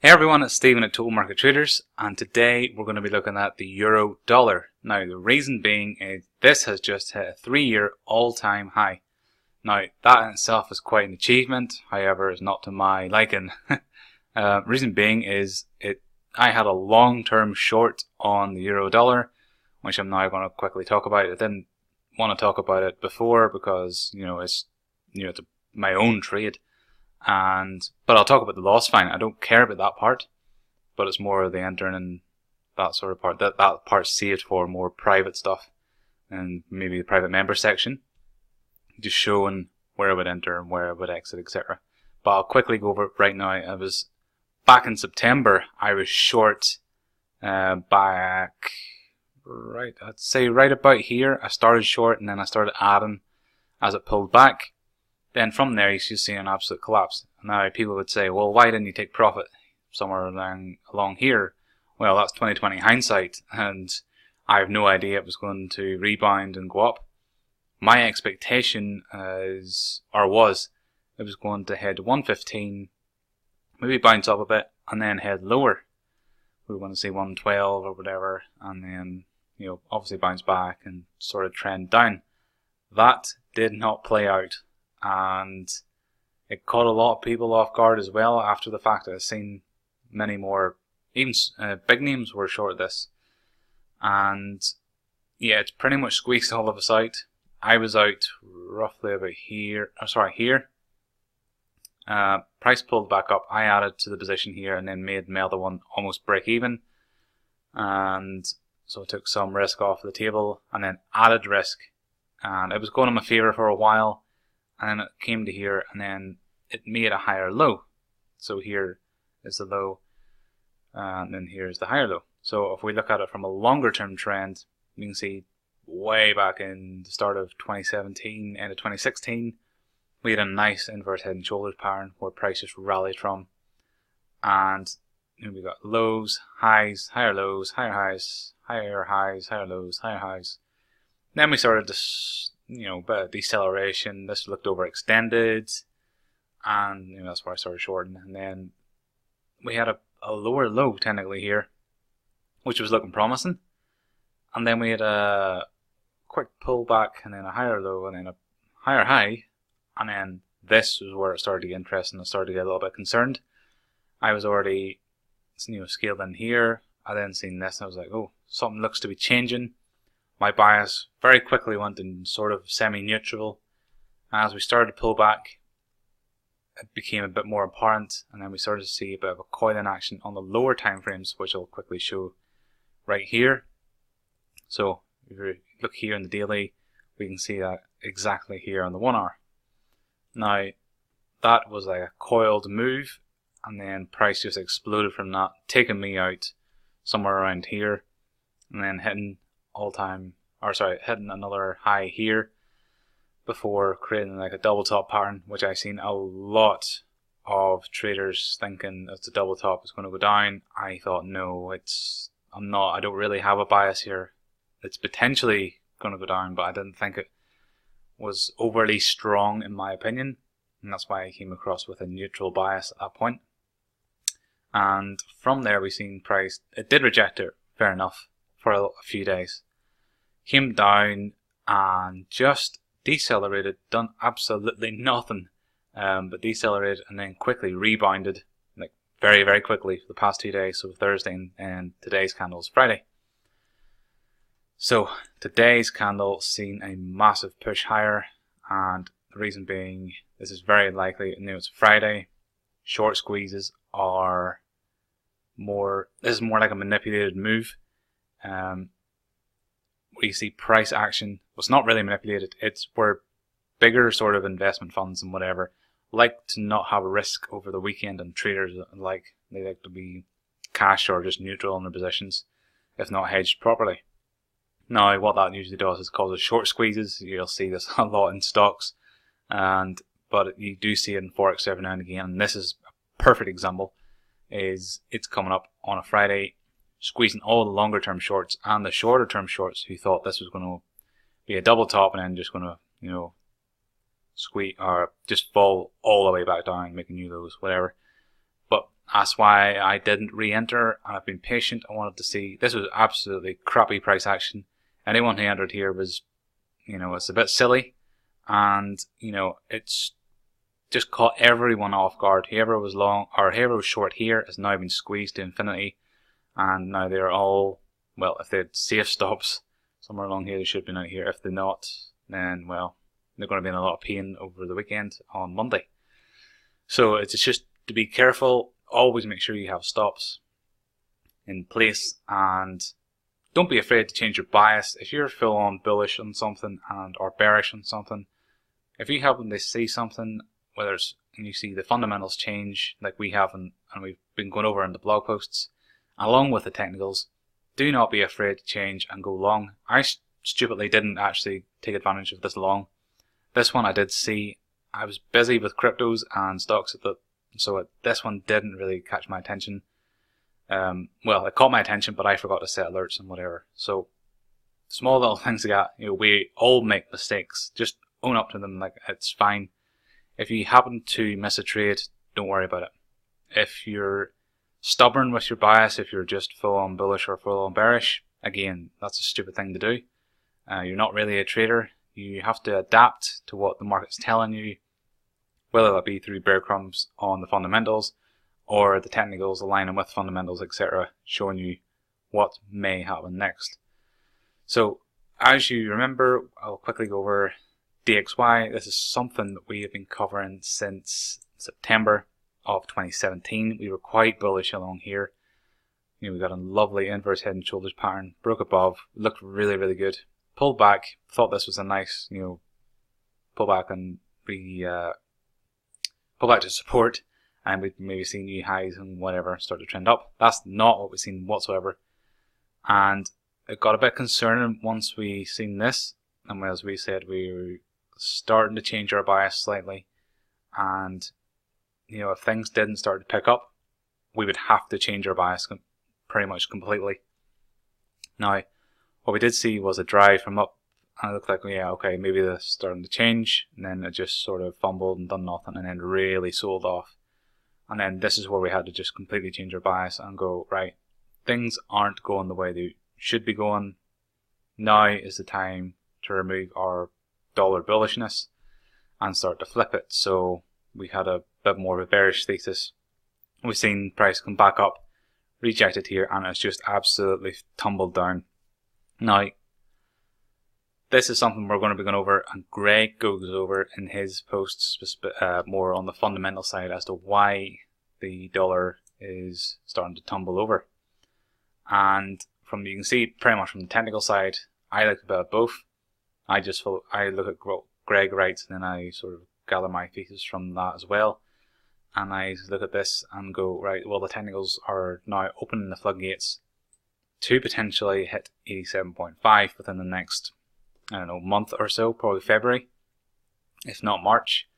Hey everyone, it's Stephen at Total Market Traders, and today we're going to be looking at the euro dollar. Now the reason being is this has just hit a 3-year all-time high. Now that in itself is quite an achievement, however it's not to my liking. Reason being is I had a long-term short on the euro dollar, which I'm now going to quickly talk about. I didn't want to talk about it before because it's my own trade. But I'll talk about the loss fine. I don't care about that part, but it's more of the entering and that sort of part. That part's saved for more private stuff and maybe the private member section, just showing where I would enter and where I would exit, etc. But I'll quickly go over it right now. I was back in September. I was short back I'd say right about here. I started short and then I started adding as it pulled back. Then from there you should see an absolute collapse. Now people would say, well, why didn't you take profit somewhere along here? Well, that's 2020 hindsight, and I have no idea it was going to rebound and go up. My expectation was it was going to head to 115, maybe bounce up a bit, and then head lower. We were going to see 112 or whatever, and then obviously bounce back and sort of trend down. That did not play out. And it caught a lot of people off guard as well after the fact that I've seen many more, even big names were short this. And yeah, it's pretty much squeezed all of us out. I was out roughly about here. Price pulled back up. I added to the position here and then made the other one almost break even. And so I took some risk off the table and then added risk. And it was going in my favor for a while. And then it came to here, and then it made a higher low. So here is the low, and then here's the higher low. So if we look at it from a longer term trend, you can see way back in the start of 2017, end of 2016, we had a nice inverse head and shoulders pattern where price just rallied from. And we got lows, highs, higher lows, higher highs, higher highs, higher lows, higher highs. Then we started this bit of deceleration. This looked overextended, and that's where I started shorting. And then we had a lower low technically here, which was looking promising. And then we had a quick pullback, and then a higher low, and then a higher high. And then this was where it started to get interesting. I started to get a little bit concerned. I was already scaled in here. I then seen this, and I was like, oh, something looks to be changing. My bias very quickly went in sort of semi-neutral. As we started to pull back, it became a bit more apparent, and then we started to see a bit of a coiling action on the lower time frames, which I'll quickly show right here. So if you look here in the daily, we can see that exactly here on the 1 hour. Now that was like a coiled move, and then price just exploded from that, taking me out somewhere around here, and then hitting hitting another high here before creating like a double top pattern, which I've seen a lot of traders thinking as the double top is going to go down. I thought, no, I don't really have a bias here. It's potentially going to go down, but I didn't think it was overly strong in my opinion, and that's why I came across with a neutral bias at that point. And from there we've seen price, it did reject it, fair enough, for a few days. Came down and just decelerated, done absolutely nothing, but decelerated and then quickly rebounded, like very, very quickly for the past 2 days, so Thursday and today's candle is Friday. So today's candle seen a massive push higher, and the reason being this is very likely, it's Friday, short squeezes are this is more like a manipulated move. We see price action. Well, it's not really manipulated. It's where bigger sort of investment funds and whatever like to not have a risk over the weekend, and traders they like to be cash or just neutral in their positions if not hedged properly. Now what that usually does is causes short squeezes. You'll see this a lot in stocks, but you do see it in Forex every now and again, and this is a perfect example. It's coming up on a Friday, squeezing all the longer term shorts and the shorter term shorts who thought this was going to be a double top and then just going to squeeze or just fall all the way back down, making new lows, whatever. But That's why I didn't re-enter, and I've been patient. I wanted to see. This was absolutely crappy price action. Anyone who entered here was, it's a bit silly, and it's just caught everyone off guard. Whoever was long or whoever was short here has now been squeezed to infinity, and now they're all, well, if they had safe stops somewhere along here, they should have been out here. If they're not, then well, they're going to be in a lot of pain over the weekend on Monday. So it's just to be careful. Always make sure you have stops in place, and don't be afraid to change your bias. If you're full on bullish on something or bearish on something, if you happen to see something, whether it's and you see the fundamentals change like we have and we've been going over in the blog posts, along with the technicals, do not be afraid to change and go long. I stupidly didn't actually take advantage of this long. This one I did see. I was busy with cryptos and stocks so this one didn't really catch my attention. Well, it caught my attention, but I forgot to set alerts and whatever. So small little things like that. We all make mistakes. Just own up to them. Like, it's fine. If you happen to miss a trade, don't worry about it. If you're stubborn with your bias, if you're just full on bullish or full on bearish, again, that's a stupid thing to do. You're not really a trader. You have to adapt to what the market's telling you, whether that be through breadcrumbs on the fundamentals or the technicals aligning with fundamentals, etc., showing you what may happen next. So, as you remember, I'll quickly go over DXY. This is something that we have been covering since September of 2017. We were quite bullish along here. We got a lovely inverse head and shoulders pattern, broke above, looked really, really good. Pulled back, thought this was a nice, pull back and pull back to support, and we'd maybe see new highs and whatever, start to trend up. That's not what we've seen whatsoever. And it got a bit concerning once we seen this, and as we said, we were starting to change our bias slightly, and if things didn't start to pick up, we would have to change our bias pretty much completely. Now, what we did see was a drive from up, and it looked like, yeah, okay, maybe this is starting to change, and then it just sort of fumbled and done nothing, and then really sold off. And then this is where we had to just completely change our bias and go, right, things aren't going the way they should be going. Now is the time to remove our dollar bullishness and start to flip it. So we had a bit more of a bearish thesis. We've seen price come back up, rejected here, and it's just absolutely tumbled down. Now, this is something we're going to be going over, and Greg goes over in his posts more on the fundamental side as to why the dollar is starting to tumble over. And you can see pretty much from the technical side, I like about both. I look at what Greg writes, and then I sort of gather my thesis from that as well. And I look at this and go, right, well, the technicals are now opening the floodgates to potentially hit 87.5 within the next, month or so, probably February, if not March.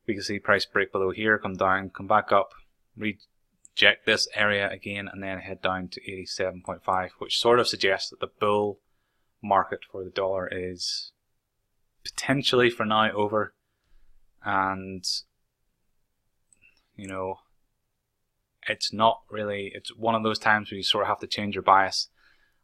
We can see price break below here, come down, come back up, reject this area again, and then head down to 87.5, which sort of suggests that the bull market for the dollar is potentially for now over. And it's not really, it's one of those times where you sort of have to change your bias.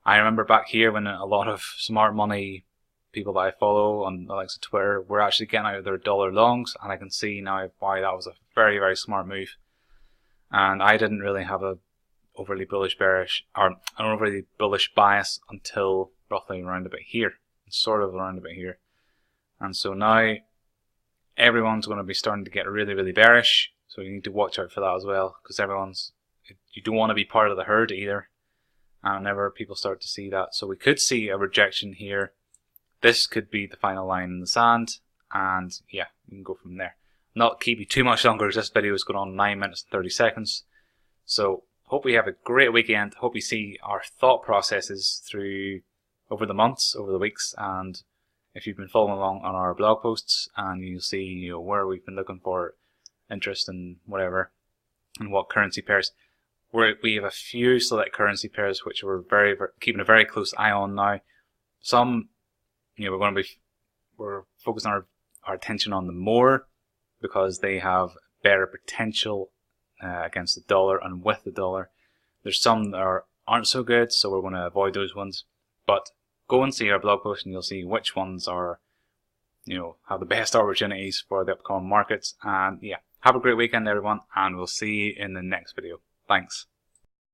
I remember back here when a lot of smart money people that I follow on the likes of Twitter were actually getting out of their dollar longs, and I can see now why that was a very, very smart move. And I didn't really have a overly bullish bearish or an overly bullish bias until roughly around about here, sort of around about here. And so now everyone's going to be starting to get really, really bearish. So you need to watch out for that as well, because you don't want to be part of the herd either. And whenever people start to see that, so we could see a rejection here. This could be the final line in the sand, and yeah, you can go from there. Not keep you too much longer, because this video is going on 9 minutes and 30 seconds. So hope we have a great weekend. Hope you see our thought processes through over the months, over the weeks, and if you've been following along on our blog posts, and you'll see where we've been looking for interest in whatever, and what currency pairs. We have a few select currency pairs which we're very keeping a very close eye on now. Some, we're focusing our attention on them more because they have better potential against the dollar and with the dollar. There's some that aren't so good, so we're going to avoid those ones. But go and see our blog post and you'll see which ones are, have the best opportunities for the upcoming markets. And yeah, have a great weekend everyone, and we'll see you in the next video. Thanks.